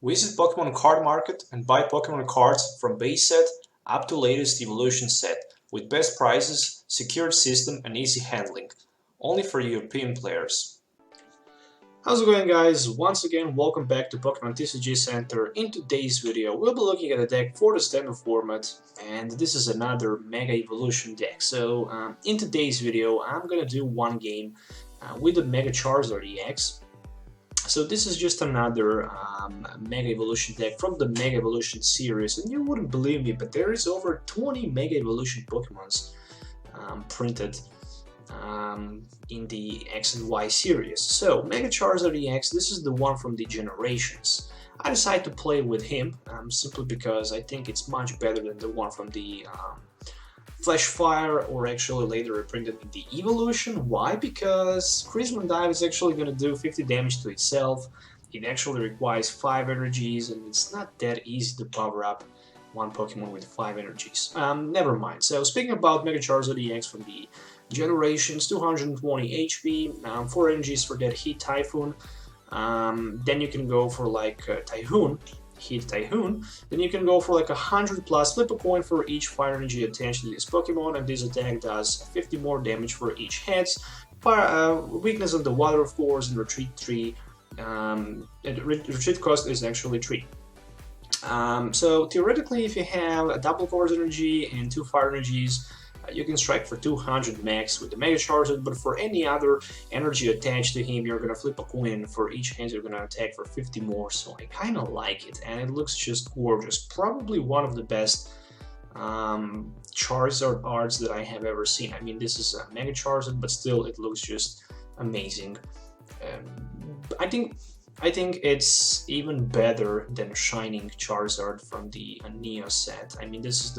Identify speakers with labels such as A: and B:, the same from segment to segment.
A: Visit Pokemon Card Market and buy Pokemon cards from base set up to latest evolution set with best prices, secured system and easy handling. Only for European players. How's it going, guys? Once again, welcome back to Pokemon TCG Center. In today's video, we'll be looking at a deck for the standard format, and this is another Mega Evolution deck. So, in today's video, I'm gonna do one game with the Mega Charizard-EX. So this is just another Mega Evolution deck from the Mega Evolution series, and you wouldn't believe me, but there is over 20 Mega Evolution Pokemons printed in the X and Y series. So Mega Charizard-EX, this is the one from the Generations. I decided to play with him simply because I think it's much better than the one from the Flash Fire, or actually later reprinted in the Evolution. Why? Because Charisma Dive is actually going to do 50 damage to itself. It actually requires 5 energies, and it's not that easy to power up one Pokemon with 5 energies. Never mind. So speaking about Mega Charizard-EX from the Generations, 220 HP, 4 energies for that Heat Typhoon. Then you can go for like Typhoon. Heat Typhoon, then you can go for like 100 plus, flip a coin for each fire energy attached to this Pokemon, and this attack does 50 more damage for each heads. Weakness on the water, of course, and retreat 3. Retreat cost is actually 3. So theoretically, if you have a double Force energy and 2 fire energies, you can strike for 200 max with the Mega Charizard, but for any other energy attached to him, you're gonna flip a coin, for each hand you're gonna attack for 50 more, so I kinda like it, and it looks just gorgeous. Probably one of the best Charizard arts that I have ever seen. I mean, this is a Mega Charizard, but still it looks just amazing. I think it's even better than Shining Charizard from the Neo set. I mean, this is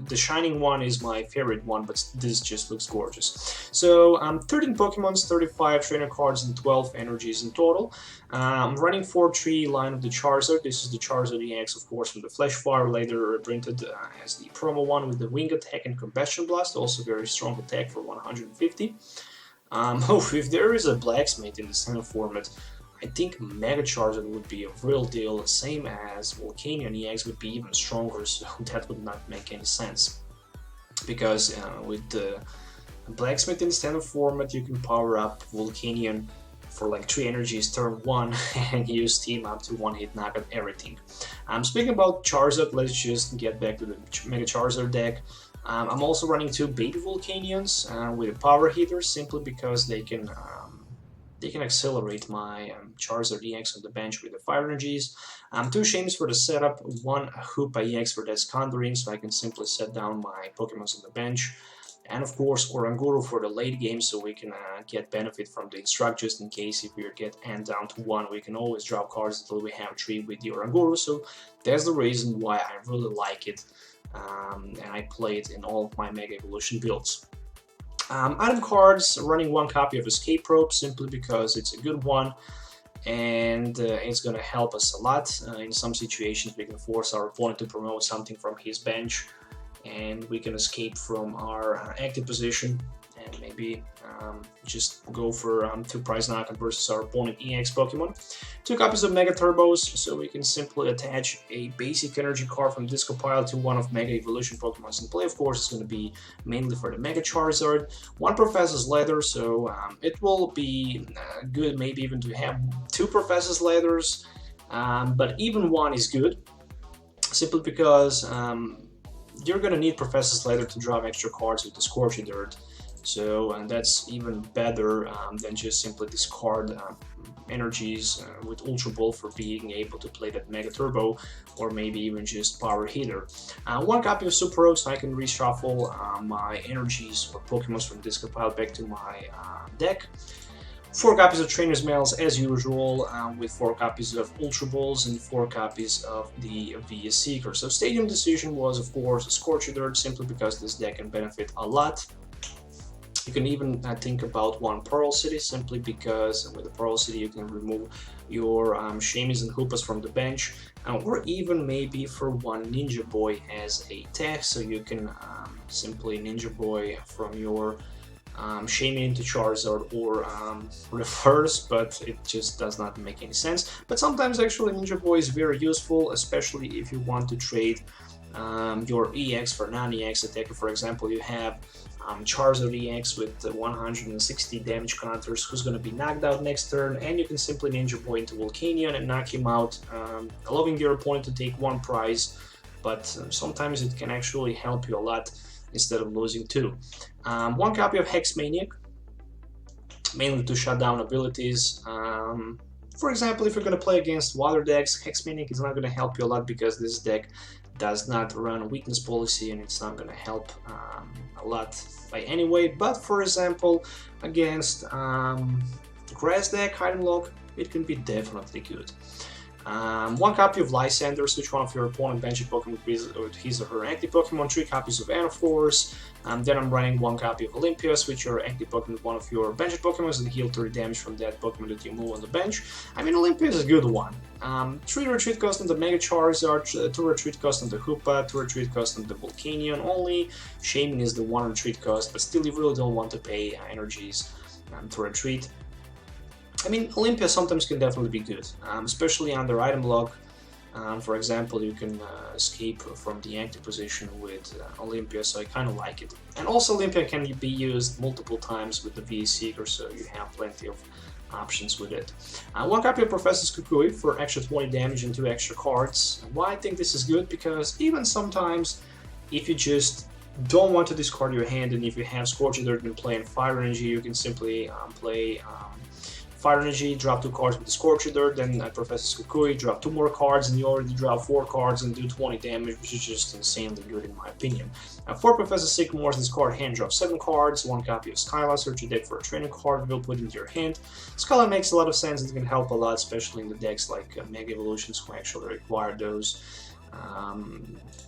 A: the Shining one is my favorite one, but this just looks gorgeous. So 13 Pokemons, 35 trainer cards, and 12 energies in total. I'm running 4-3 line of the Charizard. This is the Charizard-EX, of course, from the Flash Fire, later printed as the promo one with the Wing Attack and Combustion Blast, also very strong attack for 150. If there is a Blacksmith in the standard format, I think Mega Charizard would be a real deal, same as Volcanion EX would be even stronger, so that would not make any sense. Because with the Blacksmith in the standard format, you can power up Volcanion for like 3 energies turn 1 and use Team up to 1-hit knock at everything. Speaking about Charizard, let's just get back to the Mega Charizard deck. I'm also running 2 baby Volcanions with a power hitter, simply because they can accelerate my Charizard-EX on the bench with the 5 energies. 2 Shayms for the setup, 1 Hoopa-EX for that Scundering, so I can simply set down my Pokemons on the bench. And of course Oranguru for the late game, so we can get benefit from the Instruct, just in case if we get end down to 1, we can always drop cards until we have 3 with the Oranguru, so that's the reason why I really like it, and I play it in all of my Mega Evolution builds. Item cards, running 1 copy of Escape Rope, simply because it's a good one, and it's going to help us a lot. In some situations we can force our opponent to promote something from his bench, and we can escape from our active position and maybe just go for 2 prize knockout versus our opponent EX Pokemon. 2 copies of Mega Turbos, so we can simply attach a basic energy card from Disco Pile to one of Mega Evolution Pokemon in play. Of course, it's going to be mainly for the Mega Charizard. 1 Professor's Leather, so it will be good maybe even to have 2 Professor's Leathers, but even 1 is good, simply because you're going to need Professor's Leather to draw extra cards with the Scorched Earth. So that's even better than just simply discard energies with Ultra Ball for being able to play that Mega Turbo, or maybe even just Power Hitter. 1 copy of Super Rod, so I can reshuffle my energies or Pokemon from Disco Pile back to my deck. 4 copies of Trainers Mail as usual, with 4 copies of Ultra Balls and 4 copies of the VS Seeker. So Stadium Decision was, of course, a Scorched Earth, simply because this deck can benefit a lot. You can even think about 1 Pearl City, simply because with the Pearl City you can remove your Shaymis and Hoopas from the bench, or even maybe for 1 Ninja Boy as a tech, so you can simply Ninja Boy from your Shaymin into Charizard or reverse, but it just does not make any sense. But sometimes actually Ninja Boy is very useful, especially if you want to trade your EX for non-EX attacker. For example, you have Charizard-EX with 160 damage counters, who's going to be knocked out next turn, and you can simply Ninja Boy into Volcanion and knock him out, allowing your opponent to take one prize, but sometimes it can actually help you a lot instead of losing two. One copy of Hex Maniac, mainly to shut down abilities. For example, if you're going to play against water decks, Hex Maniac is not going to help you a lot because this deck does not run a weakness policy and it's not going to help a lot by any way. But for example, against grass deck, Hide and Lock, it can be definitely good. One copy of Lysandre, switch one of your opponent bench Pokemon with his or her active Pokemon, 3 copies of Force. Then I'm running 1 copy of Olympia, switch your active Pokemon with one of your bench Pokemon and heal 3 damage from that Pokemon that you move on the bench. I mean, Olympia is a good one. 3 retreat cost on the Mega Charizard, 2 retreat cost on the Hoopa, 2 retreat cost on the Volcanion. Only Shaymin is the 1 retreat cost, but still you really don't want to pay energies to retreat. I mean, Olympia sometimes can definitely be good, especially under item lock. For example, you can escape from the active position with Olympia, so I kind of like it. And also Olympia can be used multiple times with the VA Seeker, so you have plenty of options with it. 1 copy of Professor Kukui for extra 20 damage and 2 extra cards. Why I think this is good? Because even sometimes, if you just don't want to discard your hand, and if you have Scorched Earth and play in Fire Energy, you can simply play Fire Energy, drop 2 cards with the Scorched Earth, then Professor Kukui, drop 2 more cards, and you already drop 4 cards and do 20 damage, which is just insanely good in my opinion. For Professor Sycamore, this card hand drop 7 cards, 1 copy of Skyla, search your deck for a training card, will put into your hand. Skyla makes a lot of sense, it can help a lot, especially in the decks like Mega Evolutions who actually require those.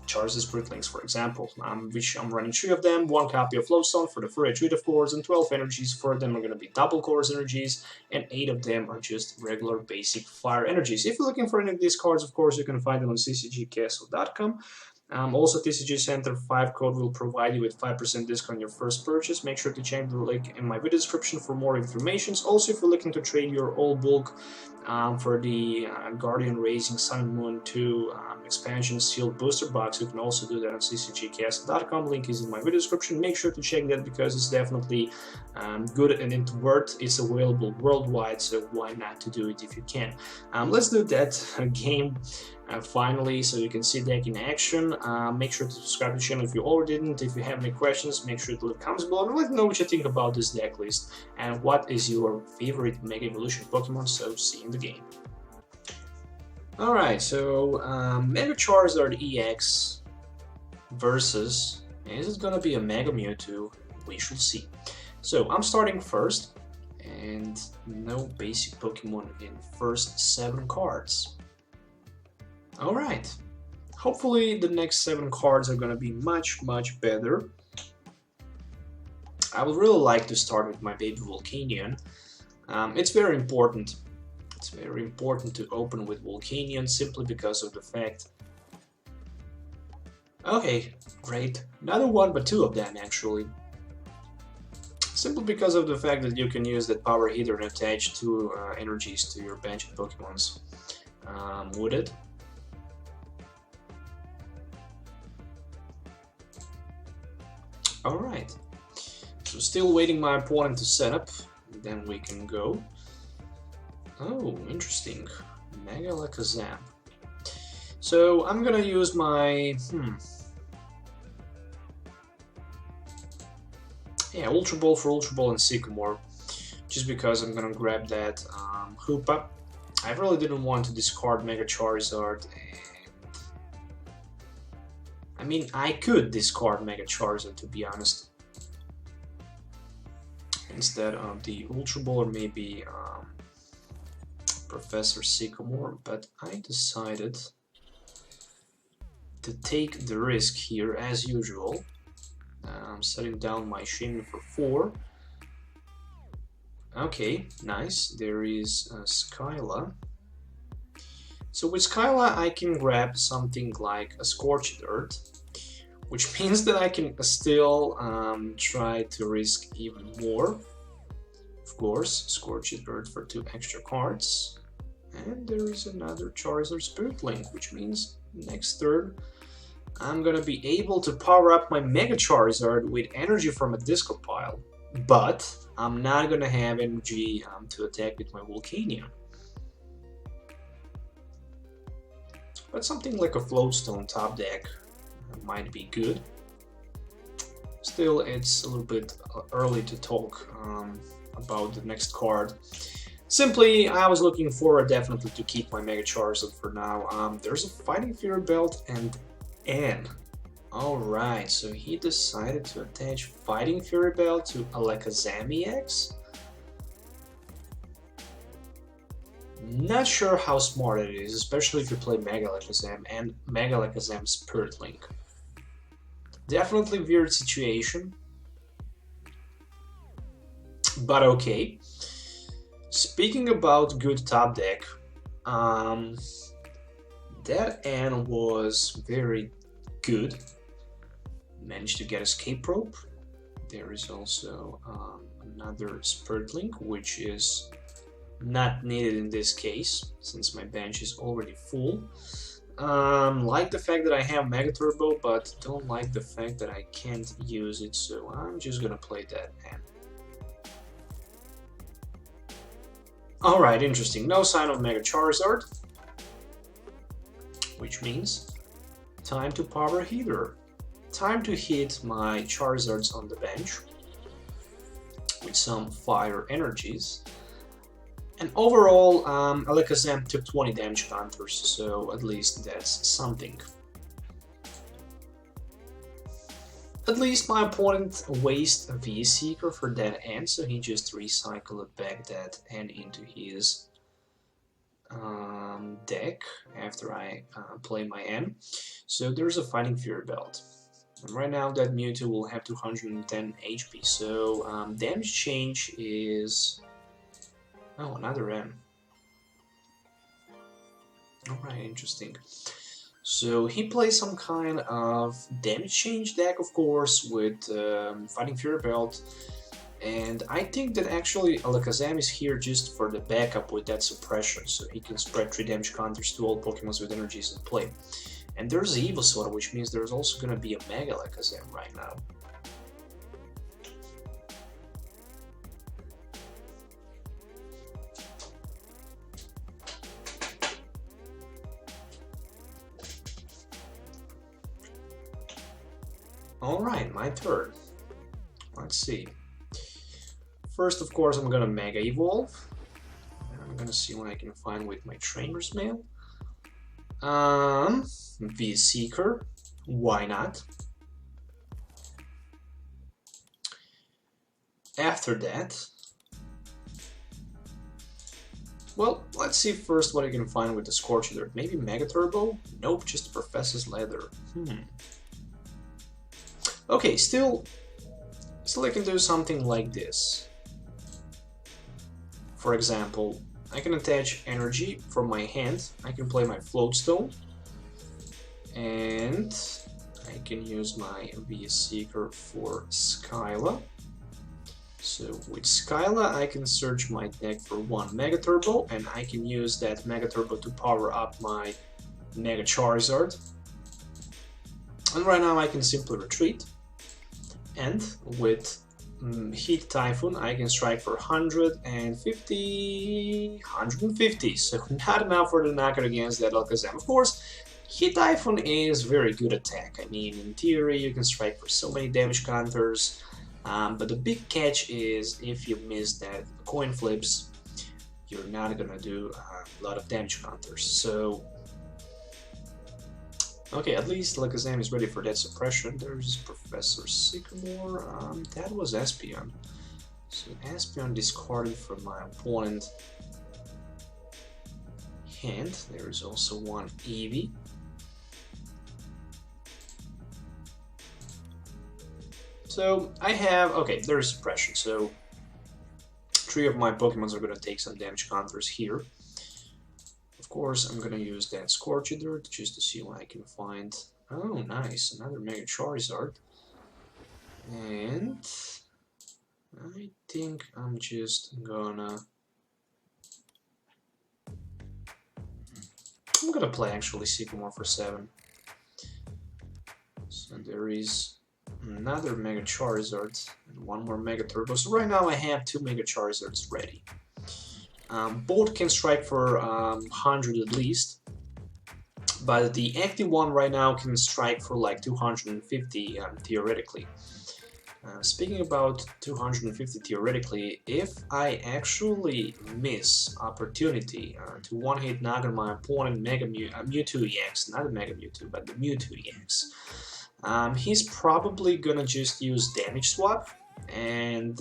A: Charizard Spritlinks, for example, which I'm running 3 of them, 1 copy of Float Stone for the free retreat, of course, and 12 energies. 4 of them are going to be double course energies, and 8 of them are just regular basic fire energies. If you're looking for any of these cards, of course, you can find them on TCGO.com. Also, TCG Center 5 code will provide you with 5% discount on your first purchase. Make sure to check the link in my video description for more information. Also, if you're looking to trade your old bulk for the Guardian Raising Sun and Moon 2 expansion sealed booster box, you can also do that on TCGcast.com. Link is in my video description. Make sure to check that because it's definitely good and it's worth. It's available worldwide, so why not to do it if you can. Let's do that game. Finally, so you can see deck in action. Make sure to subscribe to the channel if you already didn't. If you have any questions, make sure to leave comments below and let me know what you think about this deck list and what is your favorite Mega Evolution Pokemon. So see you in the game. Alright, so Mega Charizard-EX versus, is it gonna be a Mega Mewtwo? We shall see. So I'm starting first, and no basic Pokemon in first 7 cards. Alright, hopefully the next 7 cards are gonna be much better. I would really like to start with my baby Volcanion. It's very important. It's very important to open with Volcanion simply because of the fact... Okay, great. Another one, but 2 of them actually. Simply because of the fact that you can use that power heater and attach 2 energies to your bench of Pokemons. Would it? Alright, so still waiting my opponent to set up, then we can go. Oh, interesting. Mega Alakazam. So I'm gonna use my... Yeah, Ultra Ball for Ultra Ball and Sycamore, just because I'm gonna grab that Hoopa. I really didn't want to discard Mega Charizard. I mean, I could discard Mega Charizard, to be honest, instead of the Ultra Ball or maybe Professor Sycamore, but I decided to take the risk here as usual. I'm setting down my Shaymin for 4. Okay, nice. There is Skyla. So with Skyla I can grab something like a Scorched Earth, which means that I can still try to risk even more. Of course, Scorched Earth for 2 extra cards. And there is another Charizard Spirit Link, which means next turn I'm gonna be able to power up my Mega Charizard with energy from a discard pile. But I'm not gonna have energy to attack with my Volcanion. But something like a Float Stone top deck might be good. Still, it's a little bit early to talk about the next card. Simply, I was looking forward definitely to keep my Mega Charizard for now. There's a Fighting Fury Belt and N. Alright, so he decided to attach Fighting Fury Belt to Alakazam-EX. Not sure how smart it is, especially if you play Mega Alakazam and Mega Alakazam Spirit Link. Definitely weird situation, but okay. Speaking about good top deck, that N was very good. Managed to get Escape Rope. There is also another Spirit Link, which is not needed in this case, since my bench is already full. Like the fact that I have Mega Turbo, but don't like the fact that I can't use it, so I'm just gonna play that N. Alright, interesting. No sign of Mega Charizard, which means time to power heater. Time to hit my Charizards on the bench with some fire energies. And overall, Alakazam took 20 damage counters, so at least that's something. At least my opponent wasted a V-Seeker for that N, so he just recycled back that N into his deck after I play my N. So there's a Fighting Fury Belt. And right now that Mewtwo will have 210 HP, so damage change is... Oh, another M. Alright, interesting. So he plays some kind of damage change deck, of course, with Fighting Fury Belt. And I think that actually Alakazam is here just for the backup with that suppression, so he can spread 3 damage counters to all Pokemon with energies in play. And there's Evosaur, which means there's also gonna be a Mega Alakazam right now. Alright, my turn. Let's see. First, of course, I'm gonna Mega Evolve. I'm gonna see what I can find with my Trainers Mail. V-Seeker, why not? After that, well, let's see first what I can find with the Scorched Earth. Maybe Mega Turbo? Nope, just Professor's Leather. Okay, still I can do something like this. For example, I can attach energy from my hand, I can play my Float Stone, and I can use my V-Seeker for Skyla. So with Skyla I can search my deck for 1 Mega Turbo, and I can use that Mega Turbo to power up my Mega Charizard. And right now I can simply retreat, and with Heat Typhoon I can strike for 150, so not enough for the knockout against that Alakazam. Of course, Heat Typhoon is very good attack. I mean, in theory you can strike for so many damage counters, but the big catch is if you miss that coin flips, you're not gonna do a lot of damage counters. So okay, at least Alakazam is ready for that suppression. There's Professor Sycamore. That was Espeon. So Espeon discarded from my opponent hand. There is also 1 Eevee. So I have, okay, there is suppression. So 3 of my Pokemons are going to take some damage counters here. Of course, I'm gonna use that Scorched Earth just to see what I can find Oh, nice, another Mega Charizard. And I think I'm just gonna... I'm gonna play actually Sycamore for 7. So there is another Mega Charizard and one more Mega Turbo. So right now I have 2 Mega Charizards ready. Both can strike for 100 at least, but the active one right now can strike for like 250 theoretically. Speaking about 250 theoretically, if I actually miss opportunity to one-hit knock on my opponent Mewtwo-EX, not the Mega Mewtwo, but the Mewtwo-EX, he's probably gonna just use damage swap and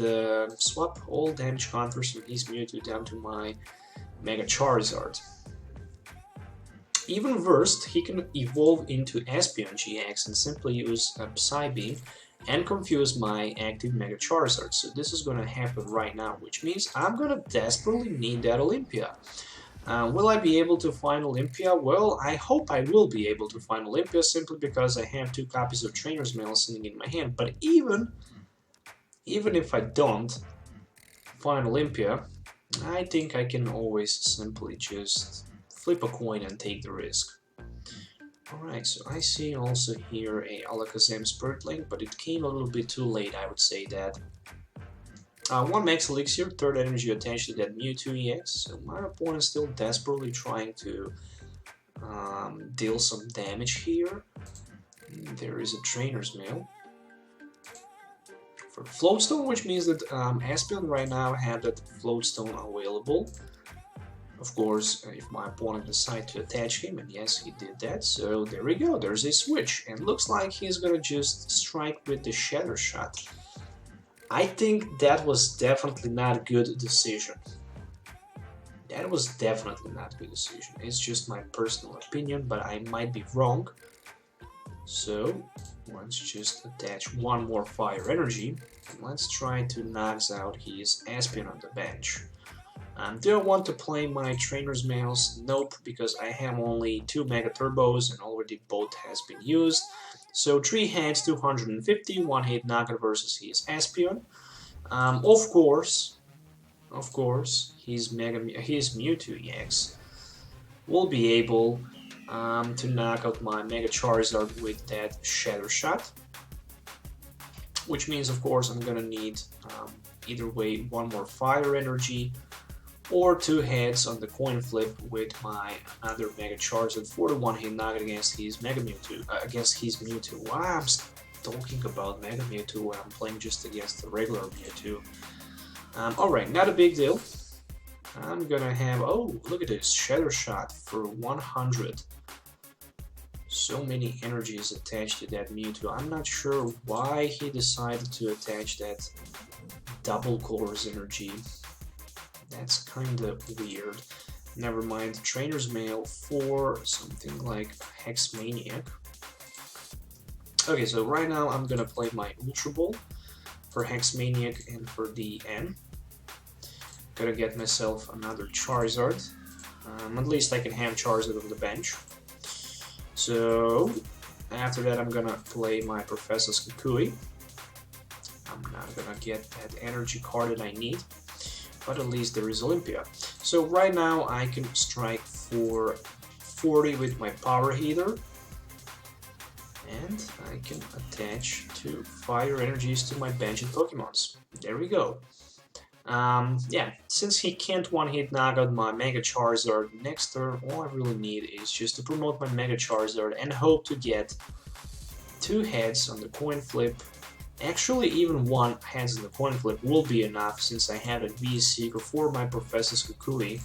A: swap all damage counters from his Mewtwo down to my Mega Charizard. Even worse, he can evolve into Espeon GX and simply use a Psybeam and confuse my active Mega Charizard. So this is gonna happen right now, which means I'm gonna desperately need that Olympia. Will I be able to find Olympia? Well, I hope I will be able to find Olympia simply because I have 2 copies of Trainers Mail sitting in my hand. But even if I don't find Olympia, I think I can always simply just flip a coin and take the risk. Alright, so I see also here a Alakazam Spirit Link, but it came a little bit too late, I would say that. 1 Max Elixir, 3rd energy attached to that Mewtwo-EX, so my opponent is still desperately trying to deal some damage here. There is a Trainer's Mail for Float Stone, which means that Espeon right now have that Float Stone available. Of course, if my opponent decides to attach him, and yes, he did that, so there we go, there's a switch, and looks like he's gonna just strike with the Shatter Shot. I think that was definitely not a good decision. That was definitely not a good decision. It's just my personal opinion, but I might be wrong. So, let's just attach 1 more Fire Energy, and let's try to knock out his Espeon on the bench. Do I want to play my Trainer's Mails? Nope, because I have only 2 Mega Turbos and already both has been used. So 3 heads, 250, 1 hit knockout versus his Espeon. Of course, his Mewtwo-EX will be able to knock out my Mega Charizard with that Shatter Shot. Which means, of course, I'm gonna need either way 1 more Fire Energy or 2 heads on the coin flip with my other Mega Charizard for the 1-hit knockout against his Mewtwo. Why I'm talking about Mega Mewtwo when I'm playing just against the regular Mewtwo? Alright, not a big deal. I'm gonna have, oh, look at this, Shatter Shot for 100. So many energies attached to that Mewtwo. I'm not sure why he decided to attach that double Colorless energy. That's kinda weird. Never mind, Trainer's Mail for something like Hex Maniac. Okay, so right now I'm gonna play my Ultra Ball for Hex Maniac and for the M. Gonna get myself another Charizard. At least I can have Charizard on the bench. So after that I'm gonna play my Professor Kukui. I'm not gonna get that energy card that I need, but at least there is Olympia. So right now I can strike for 40 with my Power Heater, and I can attach 2 Fire Energies to my bench Pokemons. There we go. Yeah, since he can't one-hit knock out my Mega Charizard next turn, all I really need is just to promote my Mega Charizard and hope to get 2 heads on the coin flip. Actually, even 1 heads on the coin flip will be enough since I have a V-Seeker for my Professor Kukui.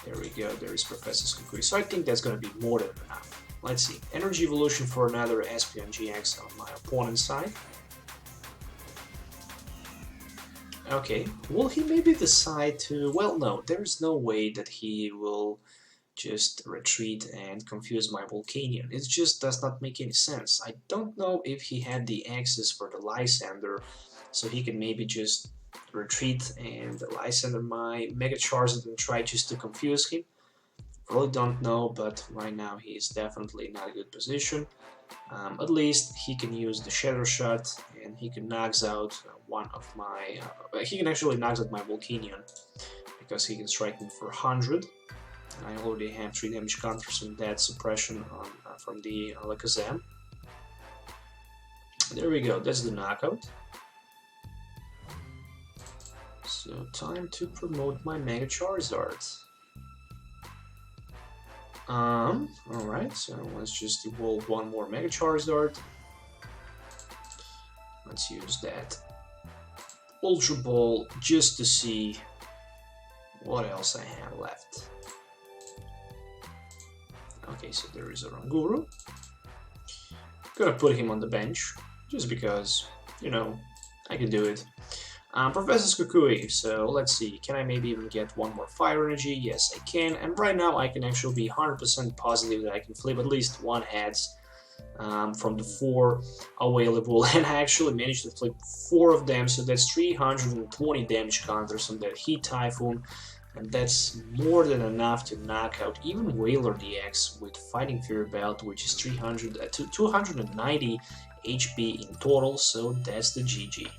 A: There we go, there is Professor Kukui. So I think that's going to be more than enough. Let's see. Energy Evolution for another Espeon GX on my opponent's side. Okay, will he maybe decide to... Well, no, there's no way that he will just retreat and confuse my Volcanion. It just does not make any sense. I don't know if he had the access for the Lysandre, so he can maybe just retreat and Lysandre my Mega Charizard and try just to confuse him. really don't know, but right now he is definitely not a good position. At least he can use the Shadow Shot, and he can knocks out one of my... he can actually knocks out my Volcanion, because he can strike me for 100. I already have 3 damage counters and that suppression on, from the Alakazam. There we go, that's the knockout. So time to promote my Mega Charizard. Alright, so let's just evolve one more Mega Charizard. Let's use that Ultra Ball just to see what else I have left. Okay, so there is Oranguru. Gonna put him on the bench, just because, you know, I can do it. Professor Kukui, so let's see, can I maybe even get one more Fire Energy? Yes, I can, and right now I can actually be 100% positive that I can flip at least one heads from the 4 available, and I actually managed to flip 4 of them, so that's 320 damage counters on that Heat Typhoon, and that's more than enough to knock out even Wailord-EX with Fighting Fury Belt, which is 290 HP in total, so that's the GG.